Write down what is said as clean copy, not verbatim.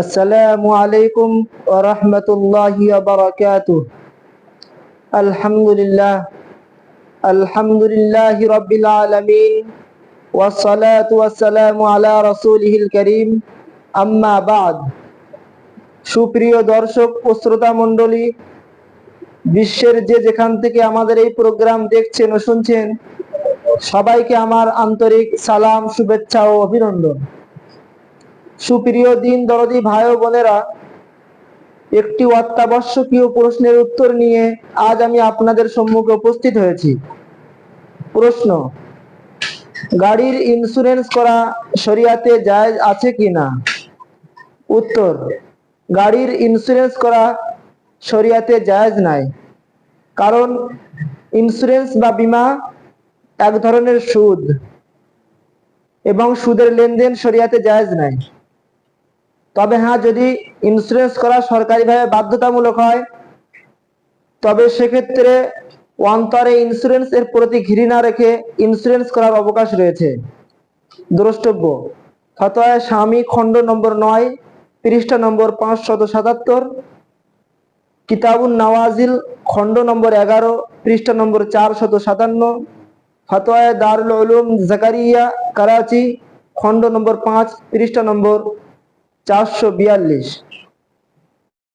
আসসালামু আলাইকুম ওয়া রাহমাতুল্লাহি ওয়া বারাকাতুহু। আলহামদুলিল্লাহি রাব্বিল আলামিন ওয়াস সালাতু ওয়াস সালামু আলা রাসূলিহিল কারীম, আম্মা বা'দ। সুপ্রিয় দর্শক ও শ্রোতা মণ্ডলী, বিশ্বের যে যেখান থেকে আমাদের এই প্রোগ্রাম দেখছেন ও শুনছেন, সবাইকে আমার আন্তরিক সালাম, শুভেচ্ছা ও অভিনন্দন। সুপ্রিয় দিন দরদি ভাই ও বোনেরা, একটি অত্যাবশ্যকীয় প্রশ্নের উত্তর নিয়ে আজ আমি আপনাদের সম্মুখে উপস্থিত হয়েছি। প্রশ্ন: গাড়ির ইন্স্যুরেন্স করা শরিয়াতে জায়েজ আছে কিনা? উত্তর: গাড়ির ইন্স্যুরেন্স করা শরিয়াতে জায়েজ নাই। কারণ ইন্স্যুরেন্স বা বীমা এক ধরনের সুদ, এবং সুদের লেনদেন শরিয়াতে জায়েজ নাই। তবে হ্যাঁ, যদি ইন্স্যুরেন্স করা সরকারিভাবে বাধ্যতামূলক হয়, তবে সেক্ষেত্রে অন্তরে ইন্স্যুরেন্স এর প্রতি ঘৃণা রেখে ইন্স্যুরেন্স করার অবকাশ রয়েছে। দ্রষ্টব্য: ফতোয়া শামী খণ্ড নম্বর 9, পৃষ্ঠা নম্বর 577, কিতাবুন নওয়াজিল খণ্ড নম্বর 11, পৃষ্ঠা নম্বর 457, ফতোয়া দারুল উলুম জাকারিয়া করাচি খণ্ড নম্বর 5, পৃষ্ঠা নম্বর 442।